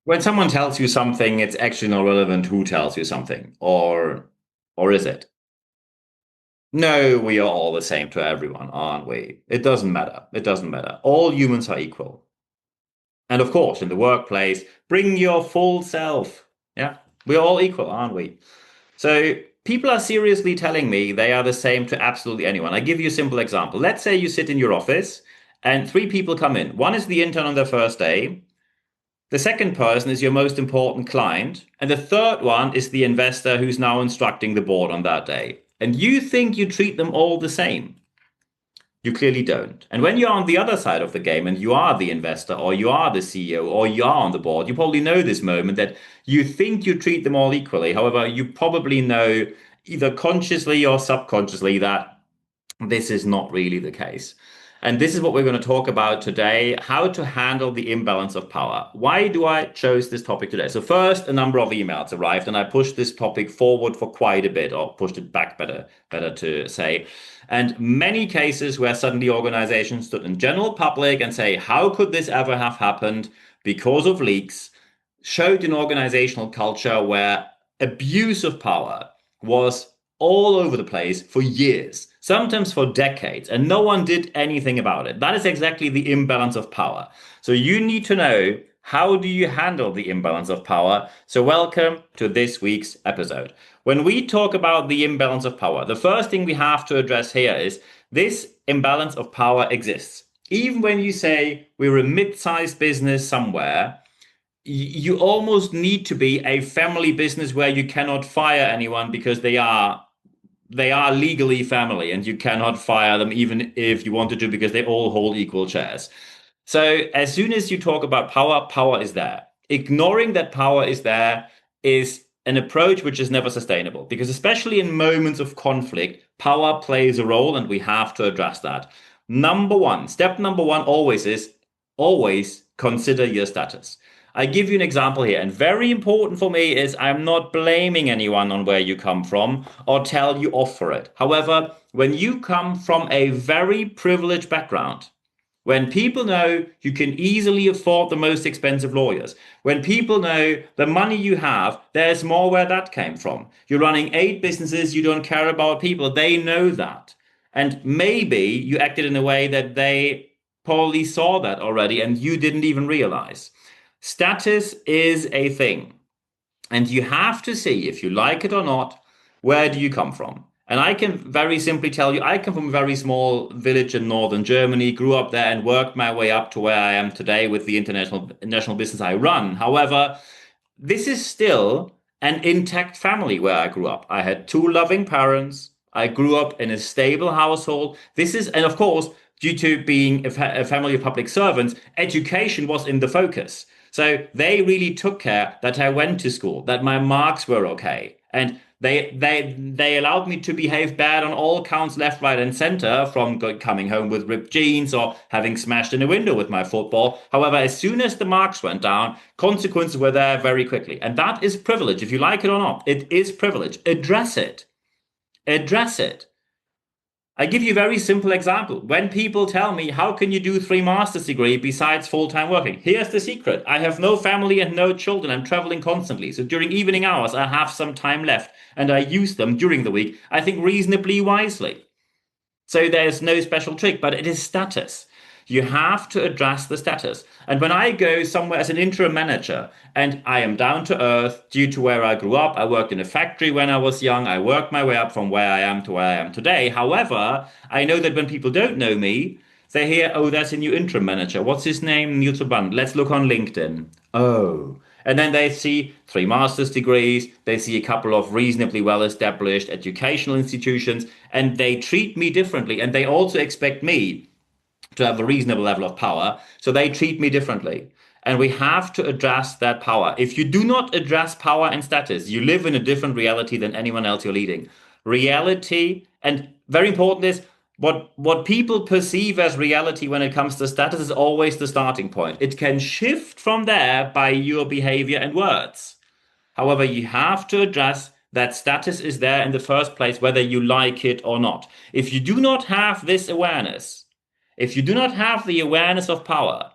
When someone tells you something, it's actually not relevant who tells you something, or is it? No, we are all the same to everyone, aren't we? It doesn't matter. It doesn't matter. All humans are equal. And of course, in the workplace, bring your full self. Yeah, we're all equal, aren't we? So people are seriously telling me they are the same to absolutely anyone. I give you a simple example. Let's say you sit in your office and three people come in. One is the intern on their first day. The second person is your most important client. And the third one is the investor who's now instructing the board on that day. And you think you treat them all the same. You clearly don't. And when you're on the other side of the game and you are the investor or you are the CEO or you are on the board, you probably know this moment that you think you treat them all equally. However, you probably know either consciously or subconsciously that this is not really the case. And this is what we're going to talk about today, how to handle the imbalance of power. Why do I chose this topic today? So first, a number of emails arrived and I pushed this topic forward for quite a bit, or pushed it back, better to say. And many cases where suddenly organizations stood in general public and say, how could this ever have happened because of leaks, showed an organizational culture where abuse of power was all over the place for years, sometimes for decades, and no one did anything about it. That is exactly the imbalance of power. So you need to know, how do you handle the imbalance of power? So welcome to this week's episode. When we talk about the imbalance of power, the first thing we have to address here is this imbalance of power exists. Even when you say we're a mid-sized business somewhere, you almost need to be a family business where you cannot fire anyone because they are legally family and you cannot fire them even if you wanted to because they all hold equal shares. So as soon as you talk about power, power is there. Ignoring that power is there is an approach which is never sustainable because especially in moments of conflict, power plays a role and we have to address that. Step number one always is always consider your status. I give you an example here, and very important for me is I'm not blaming anyone on where you come from or tell you off for it. However, when you come from a very privileged background, when people know you can easily afford the most expensive lawyers, when people know the money you have, there's more where that came from. You're running 8 businesses, you don't care about people, they know that. And maybe you acted in a way that they probably saw that already and you didn't even realize. Status is a thing. And you have to see, if you like it or not, where do you come from? And I can very simply tell you, I come from a very small village in northern Germany, grew up there and worked my way up to where I am today with the international national business I run. However, this is still an intact family where I grew up. I had two loving parents. I grew up in a stable household. And of course, due to being a family of public servants, education was in the focus. So they really took care that I went to school, that my marks were okay. And they allowed me to behave bad on all counts, left, right, and center, from coming home with ripped jeans or having smashed in a window with my football. However, as soon as the marks went down, consequences were there very quickly. And that is privilege. If you like it or not, it is privilege. Address it. Address it. I give you a very simple example. When people tell me, how can you do 3 master's degree besides full-time working? Here's the secret. I have no family and no children. I'm traveling constantly. So during evening hours, I have some time left and I use them during the week, I think reasonably wisely. So there's no special trick, but it is status. You have to address the status. And when I go somewhere as an interim manager and I am down to earth due to where I grew up, I worked in a factory when I was young, I worked my way up from where I am to where I am today. However, I know that when people don't know me, they hear, oh, there's a new interim manager. What's his name? Niels Brabandt. Let's look on LinkedIn. Oh. And then they see 3 master's degrees, they see a couple of reasonably well-established educational institutions, and they treat me differently. And they also expect me to have a reasonable level of power. So they treat me differently. And we have to address that power. If you do not address power and status, you live in a different reality than anyone else you're leading. Reality, and very important is, what people perceive as reality when it comes to status is always the starting point. It can shift from there by your behavior and words. However, you have to address that status is there in the first place, whether you like it or not. If you do not have this awareness, if you do not have the awareness of power,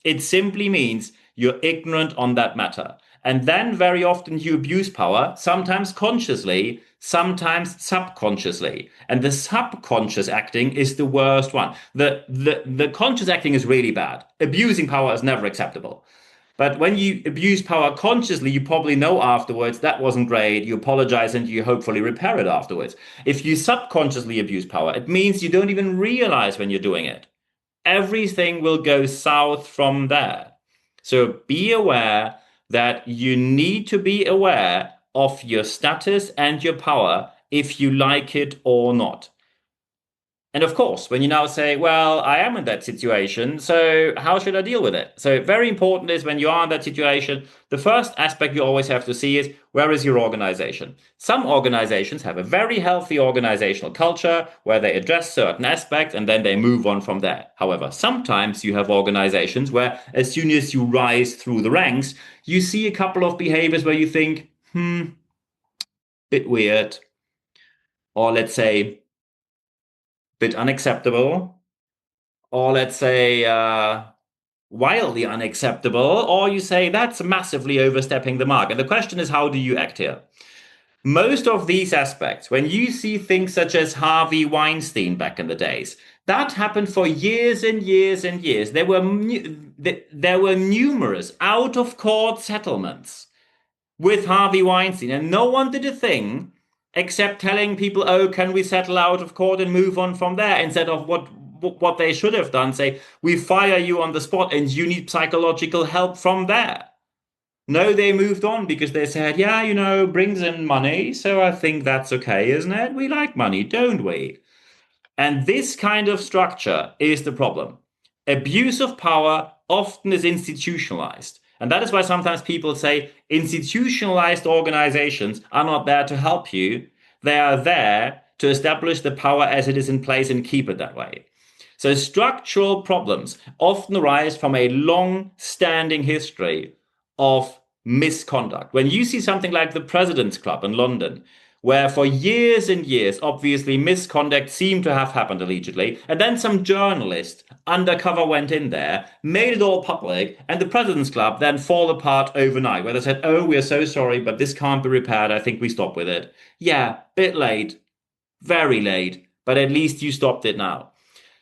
it simply means You're ignorant on that matter. And then very often you abuse power, sometimes consciously, sometimes subconsciously. And the subconscious acting is the worst one. The conscious acting is really bad. Abusing power is never acceptable. But when you abuse power consciously, you probably know afterwards that wasn't great. You apologize and you hopefully repair it afterwards. If you subconsciously abuse power, it means you don't even realize when you're doing it. Everything will go south from there. So be aware that you need to be aware of your status and your power if you like it or not. And of course, when you now say, well, I am in that situation, so how should I deal with it? So very important is when you are in that situation, the first aspect you always have to see is, where is your organization? Some organizations have a very healthy organizational culture where they address certain aspects and then they move on from there. However, sometimes you have organizations where as soon as you rise through the ranks, you see a couple of behaviors where you think, bit weird, or let's say, bit unacceptable, or let's say wildly unacceptable, or you say that's massively overstepping the mark. And the question is, how do you act here? Most of these aspects, when you see things such as Harvey Weinstein back in the days, that happened for years and years and years. There were numerous out of court settlements with Harvey Weinstein, and no one did a thing except telling people, oh, can we settle out of court and move on from there, instead of what they should have done, say, we fire you on the spot and you need psychological help from there. No, they moved on because they said, yeah, brings in money, so I think that's okay, isn't it? We like money, don't we? And this kind of structure is the problem. Abuse of power often is institutionalized. And that is why sometimes people say institutionalized organizations are not there to help you. They are there to establish the power as it is in place and keep it that way. So structural problems often arise from a long-standing history of misconduct. When you see something like the President's Club in London, where for years and years, obviously, misconduct seemed to have happened allegedly, and then some journalist undercover went in there, made it all public, and the President's Club then fall apart overnight, where they said, oh, we are so sorry, but this can't be repaired. I think we stop with it. Yeah, bit late, very late, but at least you stopped it now.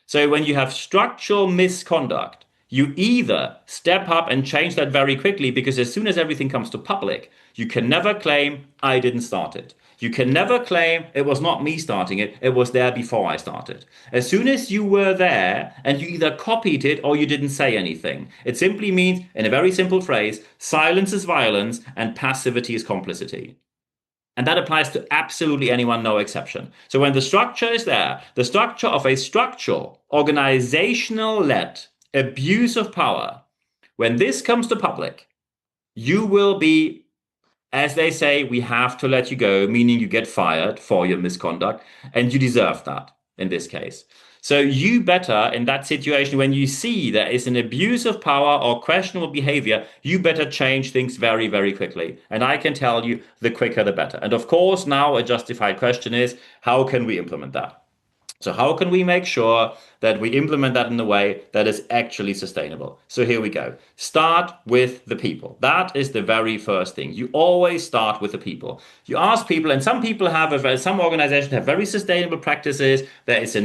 So when you have structural misconduct, you either step up and change that very quickly, because as soon as everything comes to public, you can never claim, I didn't start it. You can never claim it was not me starting it, it was there before I started. As soon as you were there and you either copied it or you didn't say anything, it simply means, in a very simple phrase, silence is violence and passivity is complicity. And that applies to absolutely anyone, no exception. So when the structure is there, the structure of a structural, organizational-led abuse of power, when this comes to public, you will be, as they say, we have to let you go, meaning you get fired for your misconduct, and you deserve that in this case. So you better, in that situation, when you see there is an abuse of power or questionable behavior, you better change things very, very quickly. And I can tell you, the quicker the better. And of course, now a justified question is, how can we implement that? So how can we make sure that we implement that in a way that is actually sustainable? So here we go. Start with the people. That is the very first thing. You always start with the people. You ask people, and some people have, some organizations have very sustainable practices. There is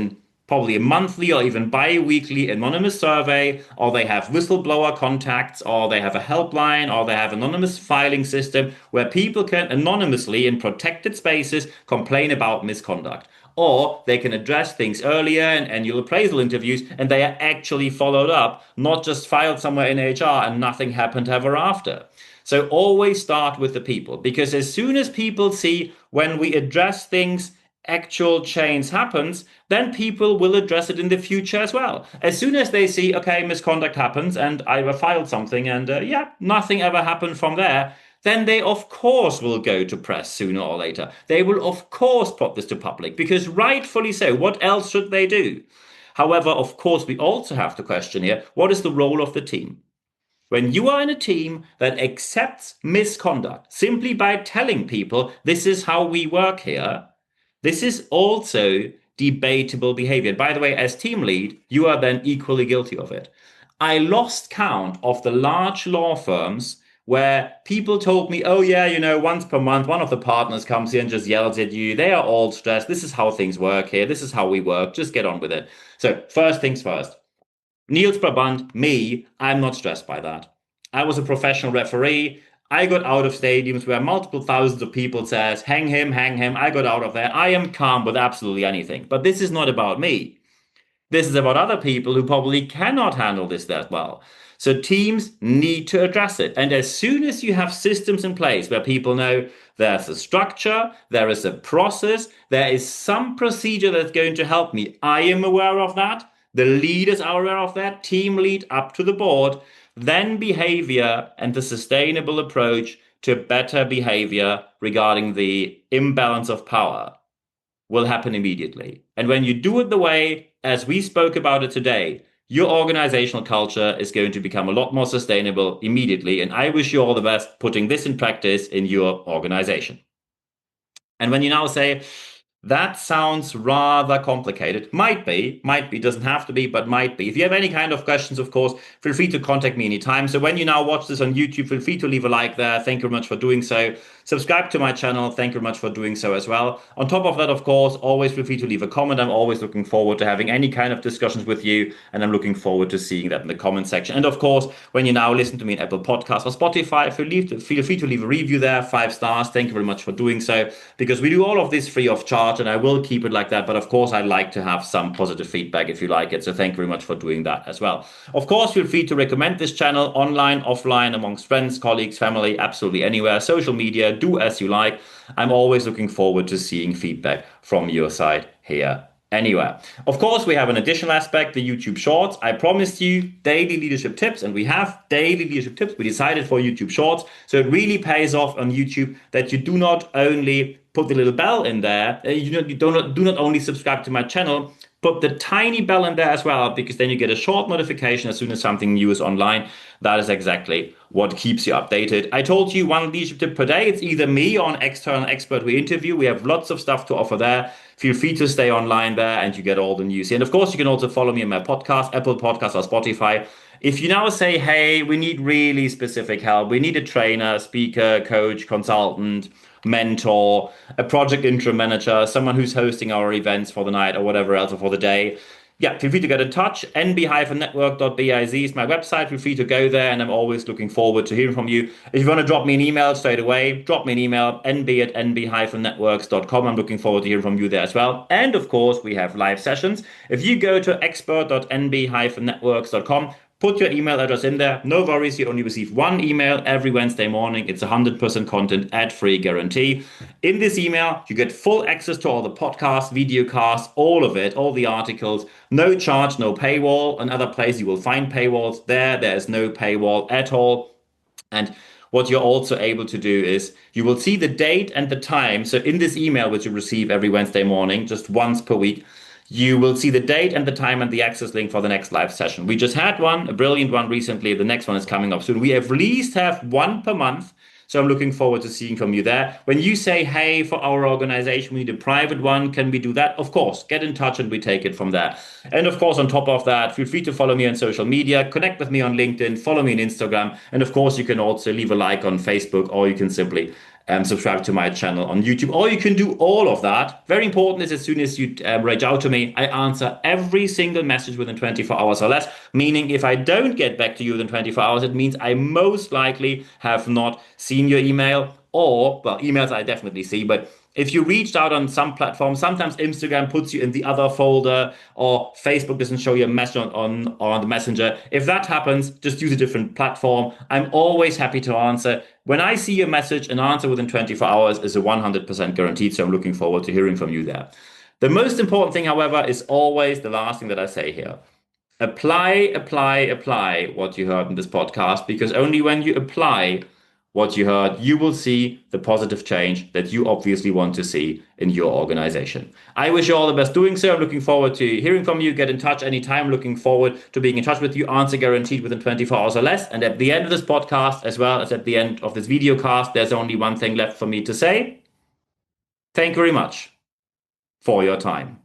probably a monthly or even bi-weekly anonymous survey, or they have whistleblower contacts, or they have a helpline, or they have anonymous filing system where people can anonymously in protected spaces complain about misconduct. Or they can address things earlier in annual appraisal interviews, and they are actually followed up, not just filed somewhere in HR and nothing happened ever after. So always start with the people, because as soon as people see when we address things, actual change happens, then people will address it in the future as well. As soon as they see, okay, misconduct happens and I filed something and nothing ever happened from there, then they of course will go to press sooner or later. They will of course put this to public, because rightfully so, what else should they do? However, of course, we also have to question here, what is the role of the team? When you are in a team that accepts misconduct simply by telling people this is how we work here, this is also debatable behavior. And by the way, as team lead, you are then equally guilty of it. I lost count of the large law firms where people told me, oh, yeah, once per month, one of the partners comes here and just yells at you. They are all stressed. This is how things work here. This is how we work. Just get on with it. So, first things first. Niels Brabandt, me, I'm not stressed by that. I was a professional referee. I got out of stadiums where multiple thousands of people says, hang him, hang him. I got out of there. I am calm with absolutely anything. But this is not about me. This is about other people who probably cannot handle this that well. So teams need to address it. And as soon as you have systems in place where people know there's a structure, there is a process, there is some procedure that's going to help me, I am aware of that. The leaders are aware of that, team lead up to the board, then behavior and the sustainable approach to better behavior regarding the imbalance of power will happen immediately. And when you do it the way as we spoke about it today, your organizational culture is going to become a lot more sustainable immediately. And I wish you all the best putting this in practice in your organization. And when you now say, that sounds rather complicated. Might be, doesn't have to be, but might be. If you have any kind of questions, of course, feel free to contact me anytime. So when you now watch this on YouTube, feel free to leave a like there. Thank you very much for doing so. Subscribe to my channel. Thank you very much for doing so as well. On top of that, of course, always feel free to leave a comment. I'm always looking forward to having any kind of discussions with you, and I'm looking forward to seeing that in the comment section. And of course, when you now listen to me in Apple Podcasts or Spotify, feel free to leave a review there, 5 stars. Thank you very much for doing so, because we do all of this free of charge, and I will keep it like that. But of course, I'd like to have some positive feedback if you like it. So thank you very much for doing that as well. Of course, feel free to recommend this channel online, offline, amongst friends, colleagues, family, absolutely anywhere, social media, do as you like. I'm always looking forward to seeing feedback from your side here anywhere. Of course, we have an additional aspect, the YouTube Shorts. I promised you daily leadership tips, and we have daily leadership tips. We decided for YouTube Shorts. So it really pays off on YouTube that you do not only put the little bell in there, you do not only subscribe to my channel, put the tiny bell in there as well, because then you get a short notification as soon as something new is online. That is exactly what keeps you updated. I told you one leadership tip per day. It's either me or an external expert we interview. We have lots of stuff to offer there. Feel free to stay online there and you get all the news. And of course, you can also follow me on my podcast, Apple Podcasts or Spotify. If you now say, hey, we need really specific help, we need a trainer, speaker, coach, consultant, mentor, a project interim manager, someone who's hosting our events for the night or whatever else or for the day, yeah, feel free to get in touch. nb-network.biz is my website. Feel free to go there, and I'm always looking forward to hearing from you. If you want to drop me an email straight away, drop me an email, nb@nb-networks.com. I'm looking forward to hearing from you there as well. And of course, we have live sessions. If you go to expert.nb-networks.com, put your email address in there. No worries, you only receive one email every Wednesday morning. It's 100% content, ad-free guarantee. In this email, you get full access to all the podcasts, video casts, all of it, all the articles. No charge, no paywall. Another place you will find paywalls. There is no paywall at all. And what you're also able to do is you will see the date and the time. So in this email, which you receive every Wednesday morning, just once per week, you will see the date and the time and the access link for the next live session. We just had one, a brilliant one recently. The next one is coming up soon. We at least have one per month. So I'm looking forward to seeing from you there. When you say, hey, for our organization, we need a private one, can we do that? Of course, get in touch and we take it from there. And of course, on top of that, feel free to follow me on social media, connect with me on LinkedIn, follow me on Instagram. And of course, you can also leave a like on Facebook, or you can simply subscribe to my channel on YouTube, or you can do all of that. Very important is as soon as you reach out to me, I answer every single message within 24 hours or less, meaning if I don't get back to you within 24 hours, it means I most likely have not seen your email, or, well, emails I definitely see, but if you reached out on some platform, sometimes Instagram puts you in the other folder, or Facebook doesn't show you a message on the messenger. If that happens, just use a different platform. I'm always happy to answer. When I see your message, an answer within 24 hours is a 100% guaranteed, so I'm looking forward to hearing from you there. The most important thing, however, is always the last thing that I say here. Apply what you heard in this podcast, because only when you apply what you heard, you will see the positive change that you obviously want to see in your organization. I wish you all the best doing so. I'm looking forward to hearing from you. Get in touch anytime. Looking forward to being in touch with you. Answer guaranteed within 24 hours or less. And at the end of this podcast, as well as at the end of this video cast, there's only one thing left for me to say. Thank you very much for your time.